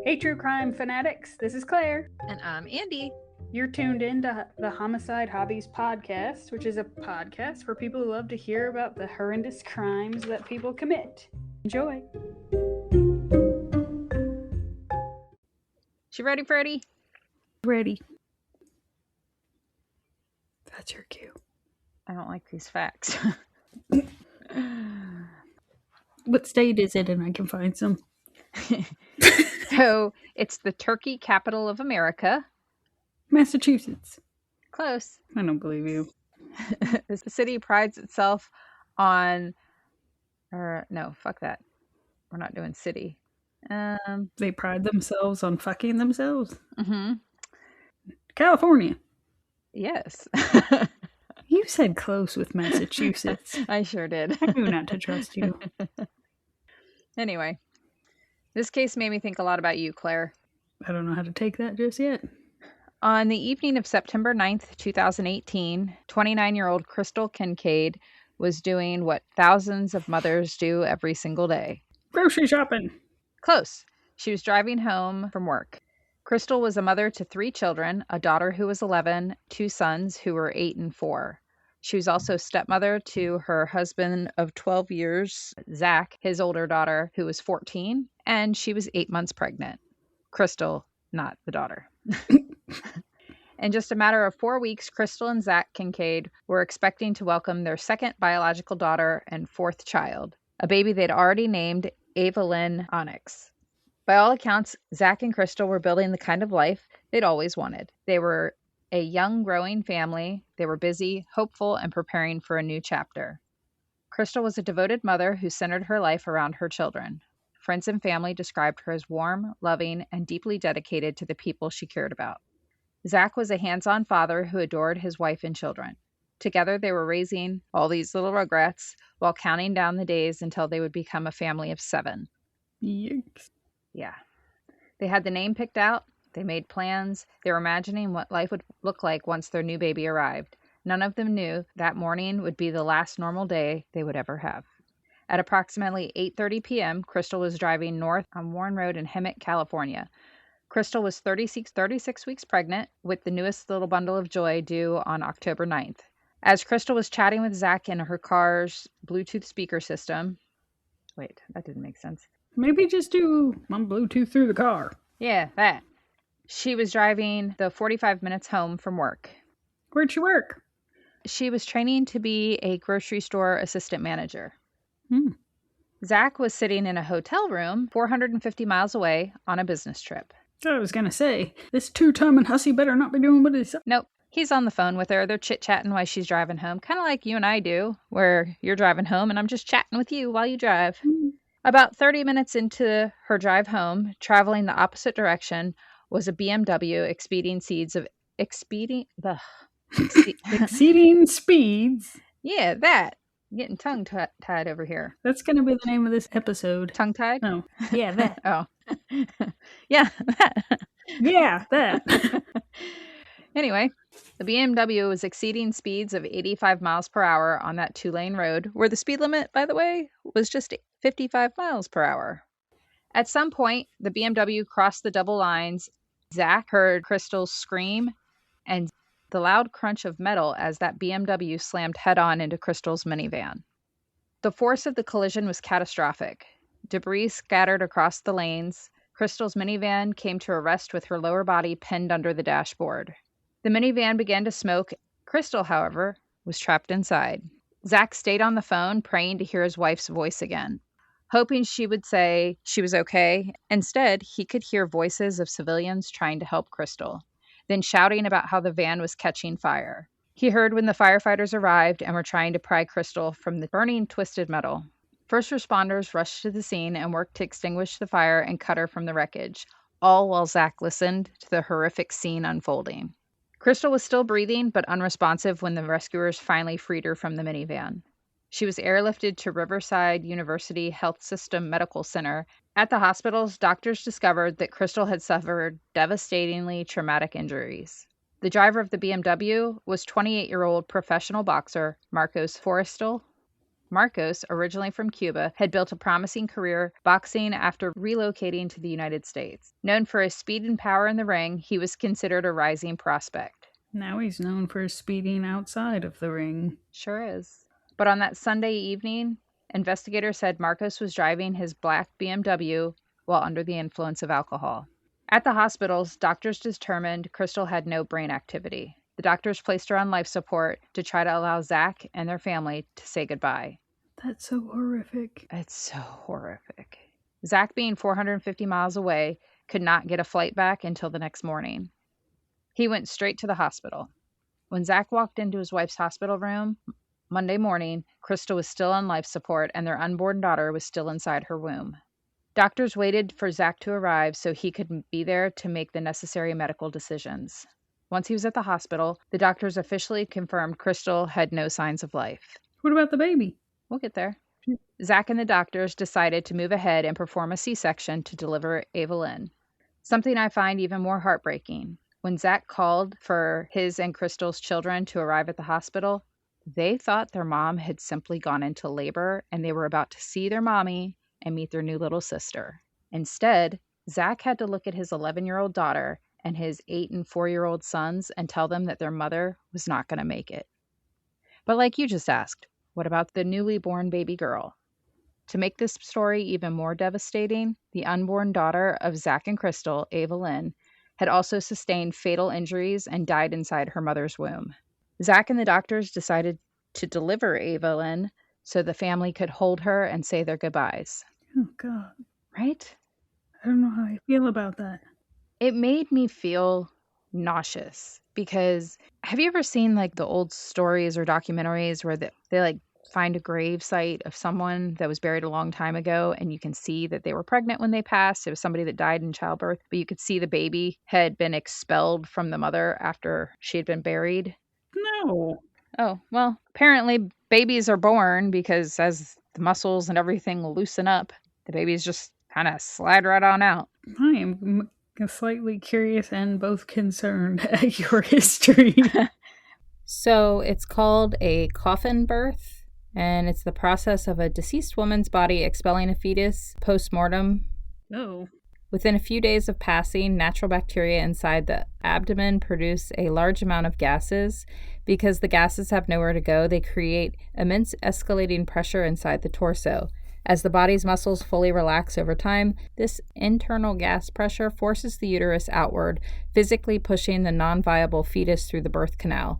Hey, true crime fanatics, this is Claire. And I'm Andy. You're tuned in to the Homicide Hobbies podcast, which is a podcast for people who love to hear about the horrendous crimes that people commit. Enjoy. She ready, Freddie? Ready. That's your cue. I don't like these facts. What state is it, and I can find some? So, it's the turkey capital of America. Massachusetts. Close. I don't believe you. The city prides itself on... no, fuck that. We're not doing city. They pride themselves on fucking themselves? Mm-hmm. California. Yes. You said close with Massachusetts. I sure did. I knew not to trust you. Anyway, this case made me think a lot about you, Claire. I don't know how to take that just yet. On the evening of September 9th, 2018, 29-year-old Krystil Kincaid was doing what thousands of mothers do every single day. Grocery shopping. Close. She was driving home from work. Krystil was a mother to 3 children, a daughter who was 11, 2 sons who were 8 and 4. She was also stepmother to her husband of 12 years, Zach, his older daughter, who was 14, and she was 8 months pregnant. Krystil, not the daughter. In just a matter of 4 weeks, Krystil and Zach Kincaid were expecting to welcome their second biological daughter and 4th child, a baby they'd already named Evelyn Onyx. By all accounts, Zach and Krystil were building the kind of life they'd always wanted. They were a young, growing family. They were busy, hopeful, and preparing for a new chapter. Krystil was a devoted mother who centered her life around her children. Friends and family described her as warm, loving, and deeply dedicated to the people she cared about. Zach was a hands-on father who adored his wife and children. Together, they were raising all these little rugrats while counting down the days until they would become a family of 7. Yikes. Yeah. They had the name picked out. They made plans. They were imagining what life would look like once their new baby arrived. None of them knew that morning would be the last normal day they would ever have. At approximately 8:30 p.m., Krystil was driving north on Warren Road in Hemet, California. Krystil was 36 weeks pregnant, with the newest little bundle of joy due on October 9th. As Krystil was chatting with Zach in her car's Bluetooth speaker system... Wait, that didn't make sense. Maybe just do on Bluetooth through the car. Yeah, that. She was driving the 45 minutes home from work. Where'd she work? She was training to be a grocery store assistant manager. Hmm. Zach was sitting in a hotel room 450 miles away on a business trip. I was gonna say, this two-time and hussy better not be doing what he's... Nope. He's on the phone with her. They're chit-chatting while she's driving home. Kind of like you and I do, where you're driving home and I'm just chatting with you while you drive. About 30 minutes into her drive home, traveling the opposite direction, was a BMW exceeding speeds. Yeah, that. I'm getting tongue-tied over here. That's going to be the name of this episode. Tongue-tied? No. Yeah, that. Oh. Yeah, that. Yeah, that. Anyway, the BMW was exceeding speeds of 85 miles per hour on that 2-lane road, where the speed limit, by the way, was just 55 miles per hour. At some point, the BMW crossed the double lines. Zach heard Krystil scream and the loud crunch of metal as that BMW slammed head-on into Krystil's minivan. The force of the collision was catastrophic. Debris scattered across the lanes. Krystil's minivan came to a rest with her lower body pinned under the dashboard. The minivan began to smoke. Krystil, however, was trapped inside. Zach stayed on the phone, praying to hear his wife's voice again. Hoping she would say she was okay, instead, he could hear voices of civilians trying to help Krystil, then shouting about how the van was catching fire. He heard when the firefighters arrived and were trying to pry Krystil from the burning, twisted metal. First responders rushed to the scene and worked to extinguish the fire and cut her from the wreckage, all while Zach listened to the horrific scene unfolding. Krystil was still breathing, but unresponsive when the rescuers finally freed her from the minivan. She was airlifted to Riverside University Health System Medical Center. At the hospitals, doctors discovered that Krystil had suffered devastatingly traumatic injuries. The driver of the BMW was 28-year-old professional boxer Marcos Forestal. Marcos, originally from Cuba, had built a promising career boxing after relocating to the United States. Known for his speed and power in the ring, he was considered a rising prospect. Now he's known for speeding outside of the ring. Sure is. But on that Sunday evening, investigators said Marcos was driving his black BMW while under the influence of alcohol. At the hospitals, doctors determined Krystil had no brain activity. The doctors placed her on life support to try to allow Zach and their family to say goodbye. That's so horrific. It's so horrific. Zach, being 450 miles away, could not get a flight back until the next morning. He went straight to the hospital. When Zach walked into his wife's hospital room Monday morning, Krystil was still on life support and their unborn daughter was still inside her womb. Doctors waited for Zach to arrive so he could be there to make the necessary medical decisions. Once he was at the hospital, the doctors officially confirmed Krystil had no signs of life. What about the baby? We'll get there. Zach and the doctors decided to move ahead and perform a C-section to deliver Evelyn. Something I find even more heartbreaking. When Zach called for his and Krystil's children to arrive at the hospital, they thought their mom had simply gone into labor and they were about to see their mommy and meet their new little sister. Instead, Zach had to look at his 11-year-old daughter and his 8- and 4-year-old sons and tell them that their mother was not going to make it. But like you just asked, what about the newly born baby girl? To make this story even more devastating, the unborn daughter of Zach and Krystil, Evelyn, had also sustained fatal injuries and died inside her mother's womb. Zach and the doctors decided to deliver Evelyn so the family could hold her and say their goodbyes. Oh, God. Right? I don't know how I feel about that. It made me feel nauseous because have you ever seen like the old stories or documentaries where they like find a grave site of someone that was buried a long time ago and you can see that they were pregnant when they passed? It was somebody that died in childbirth, but you could see the baby had been expelled from the mother after she had been buried. No. Oh, well, apparently babies are born because as the muscles and everything loosen up, the babies just kind of slide right on out. I am slightly curious and both concerned at your history. So it's called a coffin birth, and it's the process of a deceased woman's body expelling a fetus post-mortem. Oh. Within a few days of passing, natural bacteria inside the abdomen produce a large amount of gases. Because the gases have nowhere to go, they create immense escalating pressure inside the torso. As the body's muscles fully relax over time, this internal gas pressure forces the uterus outward, physically pushing the non-viable fetus through the birth canal.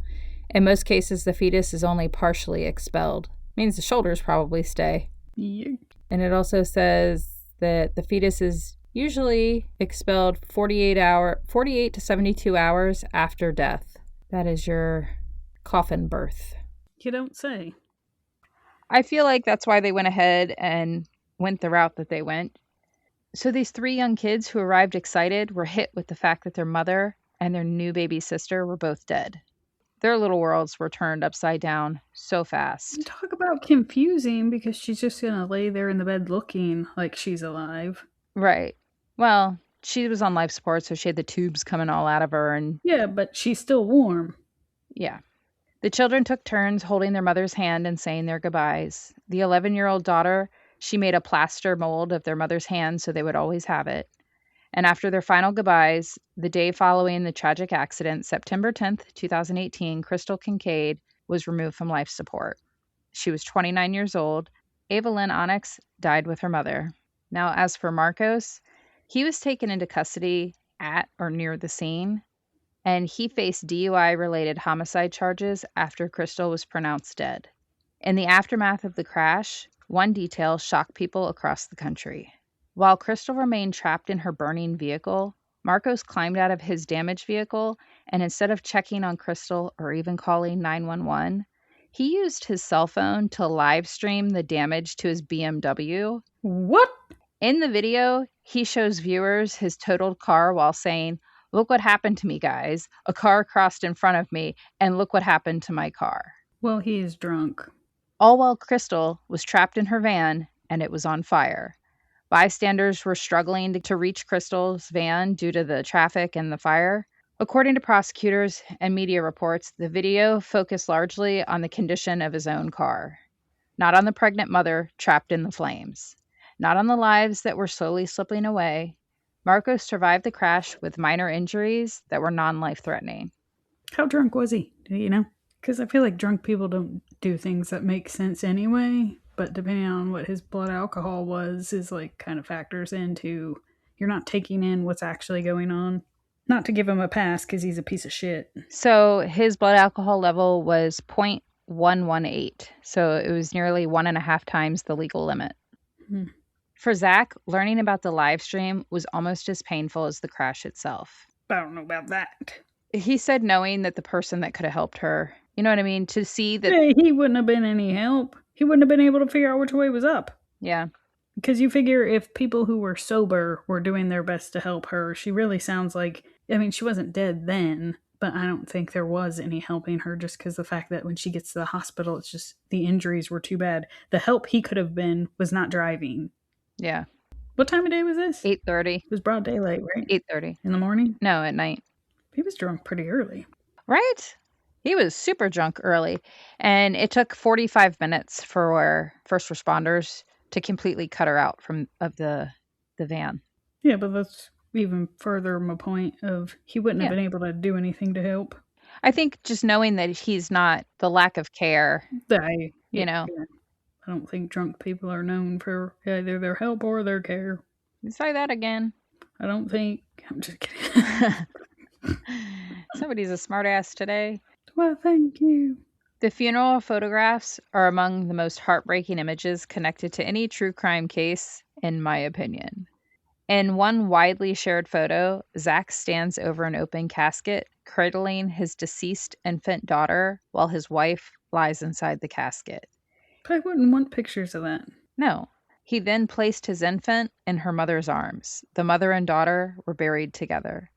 In most cases, the fetus is only partially expelled. Means the shoulders probably stay. Yeah. And it also says that the fetus is usually expelled 48 to 72 hours after death. That is your coffin birth. You don't say. I feel like that's why they went ahead and went the route that they went. So these 3 young kids who arrived excited were hit with the fact that their mother and their new baby sister were both dead. Their little worlds were turned upside down so fast. Talk about confusing because she's just going to lay there in the bed looking like she's alive. Right. Well, she was on life support, so she had the tubes coming all out of her. And yeah, but she's still warm. Yeah. The children took turns holding their mother's hand and saying their goodbyes. The 11-year-old daughter, she made a plaster mold of their mother's hand so they would always have it. And after their final goodbyes, the day following the tragic accident, September 10th, 2018, Krystil Kincaid was removed from life support. She was 29 years old. Evelyn Onyx died with her mother. Now, as for Marcos, he was taken into custody at or near the scene, and he faced DUI-related homicide charges after Krystil was pronounced dead. In the aftermath of the crash, one detail shocked people across the country. While Krystil remained trapped in her burning vehicle, Marcos climbed out of his damaged vehicle, and instead of checking on Krystil or even calling 911, he used his cell phone to live stream the damage to his BMW. What? In the video, he shows viewers his totaled car while saying, "Look what happened to me, guys. A car crossed in front of me, and look what happened to my car." Well, he is drunk. All while Krystil was trapped in her van, and it was on fire. Bystanders were struggling to reach Krystil's van due to the traffic and the fire. According to prosecutors and media reports, the video focused largely on the condition of his own car. not on the pregnant mother trapped in the flames, not on the lives that were slowly slipping away. Marcos survived the crash with minor injuries that were non-life threatening. How drunk was he? Do you know? Because I feel like drunk people don't do things that make sense anyway, but depending on what his blood alcohol was, is like kind of factors into you're not taking in what's actually going on. Not to give him a pass because he's a piece of shit. So his blood alcohol level was 0.118. So it was nearly 1.5 times the legal limit. Hmm. For Zach, learning about the live stream was almost as painful as the crash itself. I don't know about that. He said knowing that the person that could have helped her, you know what I mean? To see that. Hey, he wouldn't have been any help. He wouldn't have been able to figure out which way was up. Yeah. Because you figure if people who were sober were doing their best to help her, she really sounds like, I mean, she wasn't dead then, but I don't think there was any helping her just because the fact that when she gets to the hospital, it's just the injuries were too bad. The help he could have been was not driving. Yeah. What time of day was this? 8:30. It was broad daylight, right? 8:30. In the morning? No, at night. He was drunk pretty early. Right? He was super drunk early. And it took 45 minutes for first responders to completely cut her out of the van. Yeah, but that's even further my point of he wouldn't have been able to do anything to help. I think just knowing that he's not, the lack of care, you know. Yeah. I don't think drunk people are known for either their help or their care. Say that again. I don't think. I'm just kidding. Somebody's a smartass today. Well, thank you. The funeral photographs are among the most heartbreaking images connected to any true crime case, in my opinion. In one widely shared photo, Zach stands over an open casket, cradling his deceased infant daughter while his wife lies inside the casket. But I wouldn't want pictures of that. No. He then placed his infant in her mother's arms. The mother and daughter were buried together.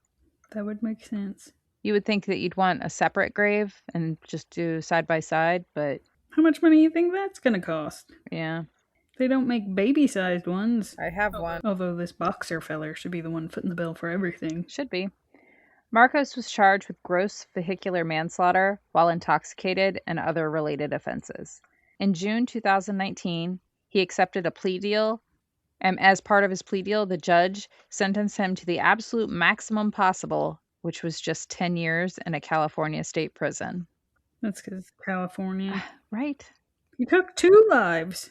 That would make sense. You would think that you'd want a separate grave and just do side by side, but... How much money do you think that's going to cost? Yeah. They don't make baby-sized ones. I have one. Although this boxer feller should be the one footing the bill for everything. Should be. Marcos was charged with gross vehicular manslaughter while intoxicated and other related offenses. In June 2019, he accepted a plea deal, and as part of his plea deal, the judge sentenced him to the absolute maximum possible, which was just 10 years in a California state prison. That's because California. Right. He took 2 lives.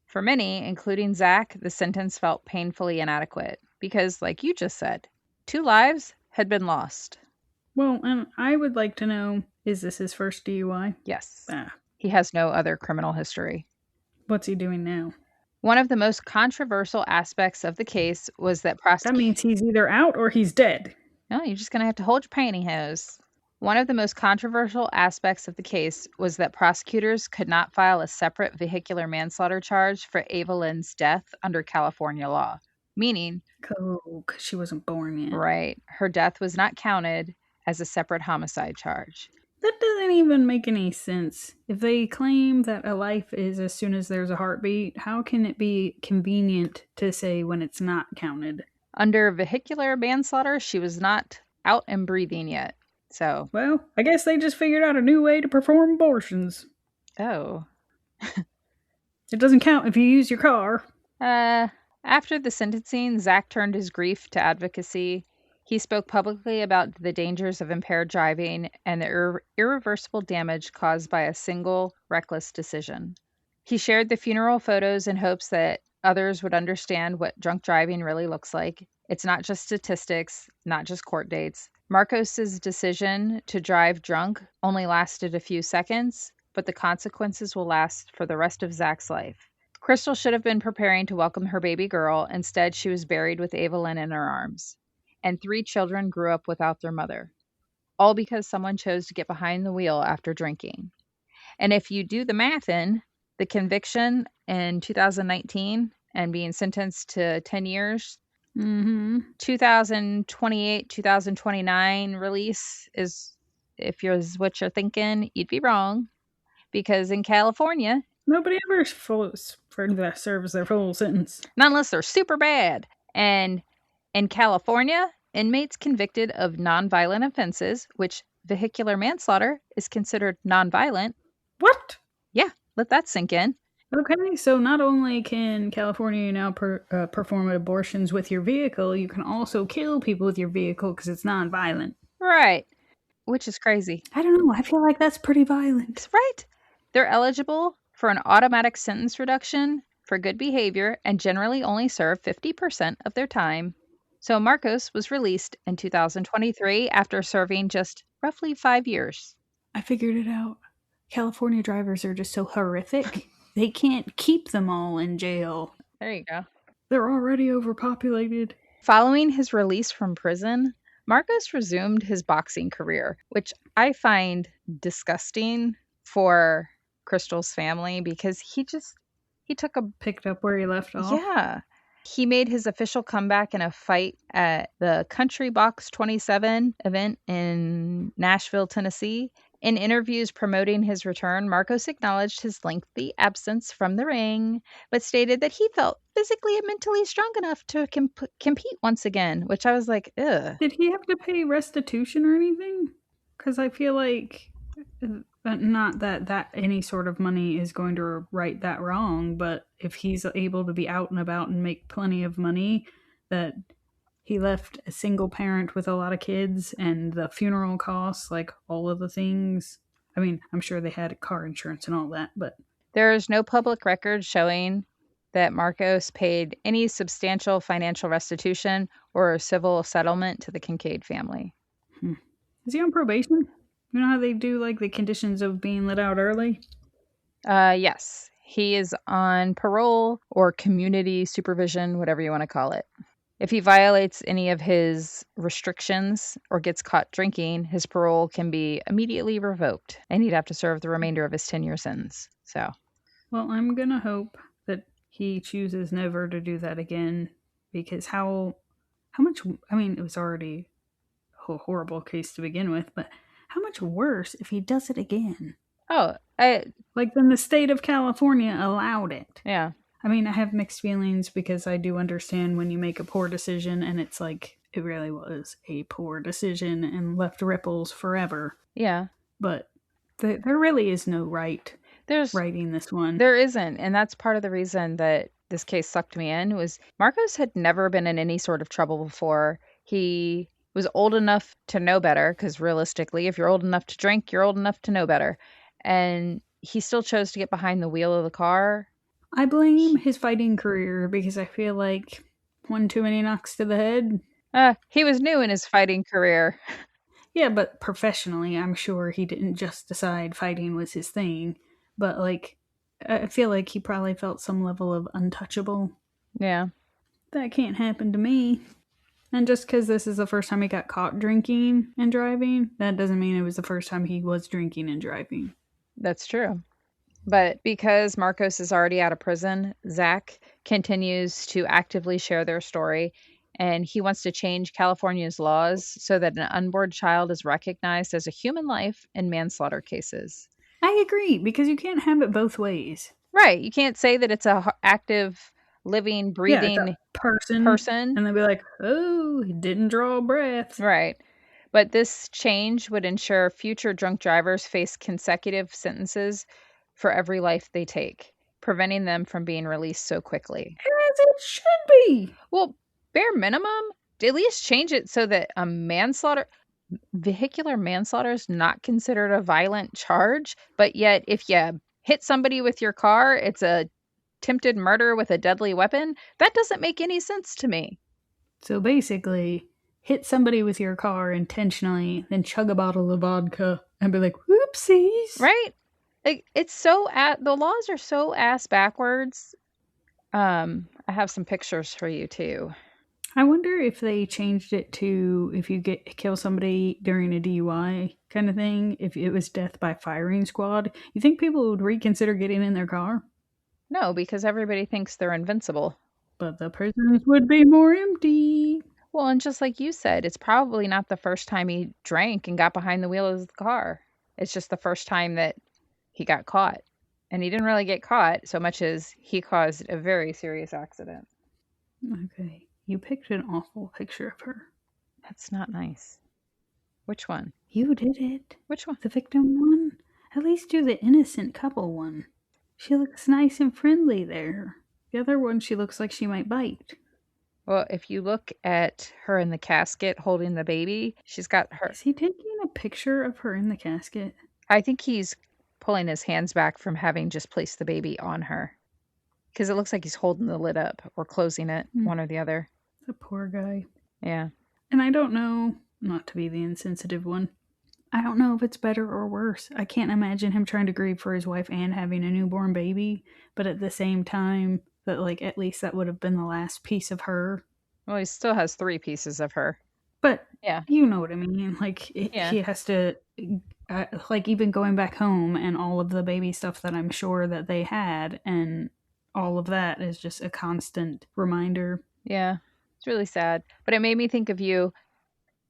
For many, including Zach, the sentence felt painfully inadequate because, like you just said, 2 lives had been lost. Well, and I would like to know, is this his first DUI? Yes. He has no other criminal history. What's he doing now? One of the most controversial aspects of the case was that That means he's either out or he's dead. No, you're just going to have to hold your pantyhose. One of the most controversial aspects of the case was that prosecutors could not file a separate vehicular manslaughter charge for Ava Lynn's death under California law, meaning... Oh, because she wasn't born yet. Right. Her death was not counted as a separate homicide charge. That doesn't even make any sense. If they claim that a life is as soon as there's a heartbeat, how can it be convenient to say when it's not counted? Under vehicular manslaughter, she was not out and breathing yet. So, well, I guess they just figured out a new way to perform abortions. Oh. It doesn't count if you use your car. After the sentencing, Zach turned his grief to advocacy. He spoke publicly about the dangers of impaired driving and the irreversible damage caused by a single reckless decision. He shared the funeral photos in hopes that others would understand what drunk driving really looks like. It's not just statistics, not just court dates. Marcos's decision to drive drunk only lasted a few seconds, but the consequences will last for the rest of Zach's life. Krystil should have been preparing to welcome her baby girl. Instead, she was buried with Ava Lynn in her arms. And 3 children grew up without their mother. All because someone chose to get behind the wheel after drinking. And if you do the math in, the conviction in 2019 and being sentenced to 10 years, 2028, 2029 release is, if you're what you're thinking, you'd be wrong. Because in California... Nobody ever serves their full sentence. Not unless they're super bad. And in California, inmates convicted of nonviolent offenses, which vehicular manslaughter is considered nonviolent. What? Yeah, let that sink in. Okay, so not only can California now perform abortions with your vehicle, you can also kill people with your vehicle because it's non-violent. Right. Which is crazy. I don't know. I feel like that's pretty violent. It's right. They're eligible for an automatic sentence reduction for good behavior and generally only serve 50% of their time. So Marcos was released in 2023 after serving just roughly 5 years. I figured it out. California drivers are just so horrific. They can't keep them all in jail. There you go. They're already overpopulated. Following his release from prison, Marcos resumed his boxing career, which I find disgusting for Krystil's family because he took a Picked up where he left off. yeah. He made his official comeback in a fight at the Country Box 27 event in Nashville, Tennessee. In interviews promoting his return, Marcos acknowledged his lengthy absence from the ring, but stated that he felt physically and mentally strong enough to compete once again, which I was like, ugh. Did he have to pay restitution or anything? Because I feel like not that any sort of money is going to right that wrong, but if he's able to be out and about and make plenty of money, that he left a single parent with a lot of kids and the funeral costs, like all of the things. I mean, I'm sure they had car insurance and all that, but There is no public record showing that Marcos paid any substantial financial restitution or civil settlement to the Kincaid family. hmm. Is he on probation? You know how they do like the conditions of being let out early? Yes, he is on parole or community supervision, whatever you want to call it. If he violates any of his restrictions or gets caught drinking, his parole can be immediately revoked and he'd have to serve the remainder of his 10-year sentence. So, Well, I'm gonna hope that he chooses never to do that again because how much I mean, it was already a horrible case to begin with, but how much worse if he does it again? oh, I, Like then the state of California allowed it. yeah, I mean, I have mixed feelings because I do understand when you make a poor decision and it's like it really was a poor decision and left ripples forever. yeah. But there really is no There's writing this one. There isn't, and that's part of the reason that this case sucked me in was Marcos had never been in any sort of trouble before. He was old enough to know better because realistically, if you're old enough to drink, you're old enough to know better. And he still chose to get behind the wheel of the car. I blame his fighting career because I feel like one too many knocks to the head. He was new in his fighting career. Yeah, but professionally, I'm sure he didn't just decide fighting was his thing. But like, I feel like he probably felt some level of untouchable. Yeah, That can't happen to me. And just because this is the first time he got caught drinking and driving, that doesn't mean it was the first time he was drinking and driving. that's true. But because Marcos is already out of prison, Zach continues to actively share their story. And he wants to change California's laws so that an unborn child is recognized as a human life in manslaughter cases. I agree, because you can't have it both ways. Right. You can't say that it's a active, living, Yeah, it's a breathing person, person. and they'll be like, oh, he didn't draw a breath. Right. But this change would ensure future drunk drivers face consecutive sentences for every life they take, preventing them from being released so quickly. As it should be. Well, bare minimum, at least change it so that vehicular manslaughter is not considered a violent charge, but yet if you hit somebody with your car, it's a attempted murder with a deadly weapon. That doesn't make any sense to me. So basically, hit somebody with your car intentionally, then chug a bottle of vodka and be like, whoopsies. Right? Like, it's so the laws are so ass backwards. I have some pictures for you too. I wonder if they changed it to if you kill somebody during a DUI kind of thing, if it was death by firing squad, you think people would reconsider getting in their car? No, because everybody thinks they're invincible. But the prisons would be more empty. Well, and just like you said, it's probably not the first time he drank and got behind the wheel of the car. It's just the first time that he got caught. And he didn't really get caught so much as he caused a very serious accident. Okay, you picked an awful picture of her. That's not nice. Which one? You did it. Which one? The victim one? At least do the innocent couple one. She looks nice and friendly there. The other one, she looks like she might bite. Well, if you look at her in the casket holding the baby, she's got her. Is he taking a picture of her in the casket? I think he's pulling his hands back from having just placed the baby on her. Because it looks like he's holding the lid up or closing it, one or the other. The poor guy. Yeah. And I don't know, not to be the insensitive one, I don't know if it's better or worse. I can't imagine him trying to grieve for his wife and having a newborn baby, but at the same time, that like at least that would have been the last piece of her. Well, he still has 3 pieces of her. But Yeah. you know what I mean. Like Yeah. he has to, like even going back home and all of the baby stuff that I'm sure that they had, and all of that is just a constant reminder. Yeah. It's really sad. But it made me think of you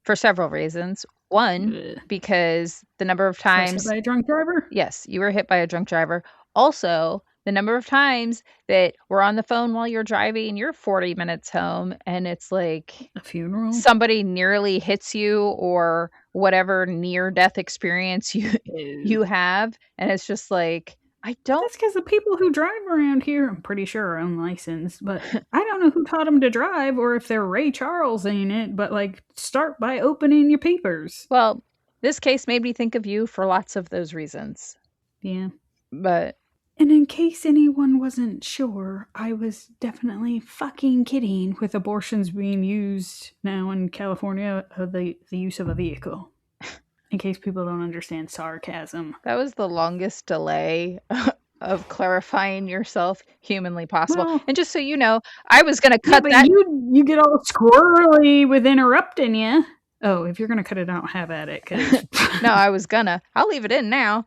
for several reasons. One, Ugh. because the number of I was hit times. by a drunk driver? Yes, you were hit by a drunk driver. Also, the number of times that we're on the phone while you're driving, you're 40 minutes home, and it's like A funeral? somebody nearly hits you or whatever near death experience you have, and it's just like I don't. That's because the people who drive around here, I'm pretty sure, are unlicensed, but I don't know who taught them to drive or if they're Ray Charles in it, but like, start by opening your peepers. Well, this case made me think of you for lots of those reasons. Yeah. But. And in case anyone wasn't sure, I was definitely fucking kidding with abortions being used now in California, the use of a vehicle. In case people don't understand sarcasm. That was the longest delay of clarifying yourself humanly possible. Well, and just so you know, I was going to cut that. You get all squirrely with interrupting you. Oh, if you're going to cut it out, have at it. No, I was gonna. I'll leave it in now.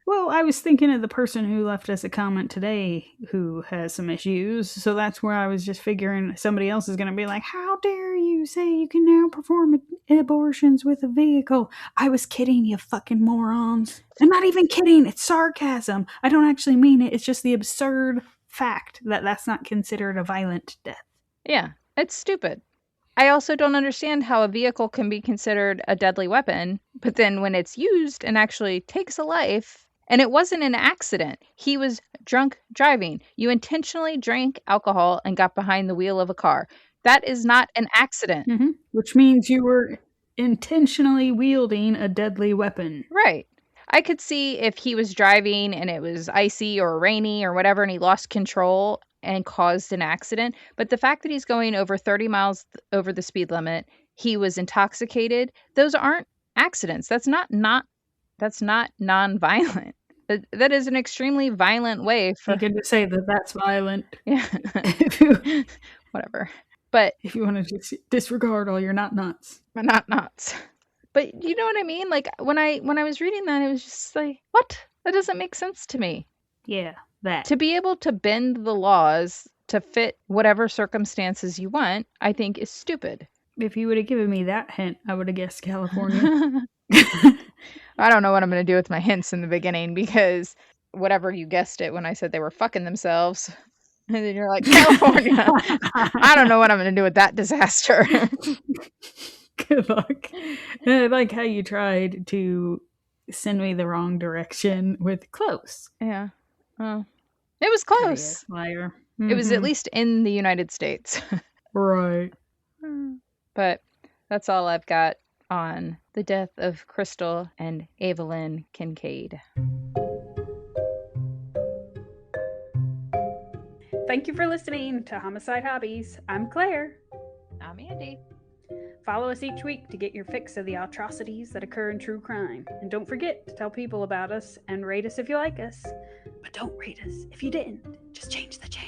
Well, I was thinking of the person who left us a comment today who has some issues, so that's where I was just figuring somebody else is going to be like, how dare you say you can now perform abortions with a vehicle? I was kidding, you fucking morons. I'm not even kidding, it's sarcasm. I don't actually mean it, it's just the absurd fact that that's not considered a violent death. Yeah, it's stupid. I also don't understand how a vehicle can be considered a deadly weapon, but then when it's used and actually takes a life. And it wasn't an accident. He was drunk driving. You intentionally drank alcohol and got behind the wheel of a car. That is not an accident. Mm-hmm. Which means you were intentionally wielding a deadly weapon. Right. I could see if he was driving and it was icy or rainy or whatever and he lost control and caused an accident. But the fact that he's going over 30 miles over the speed limit, he was intoxicated, those aren't accidents. That's not non-violent. That is an extremely violent way for. You can just say that that's violent. Yeah. Whatever. But if you want to just disregard all your not-nots. Not-nots. But you know what I mean? Like when I was reading that, it was just like, what? That doesn't make sense to me. Yeah, that. To be able to bend the laws to fit whatever circumstances you want, I think is stupid. If you would have given me that hint, I would have guessed California. I don't know what I'm going to do with my hints in the beginning because whatever you guessed it when I said they were fucking themselves. And then you're like, California. I don't know what I'm going to do with that disaster. Good luck. I like how you tried to send me the wrong direction with close. Yeah. Well, it was close. Liar. Mm-hmm. It was at least in the United States. Right. But that's all I've got on the death of Krystil and Evelyn Kincaid. Thank you for listening to Homicide Hobbies. I'm Claire. I'm Andy. Follow us each week to get your fix of the atrocities that occur in true crime. And don't forget to tell people about us and rate us if you like us. But don't rate us if you didn't. Just change the channel.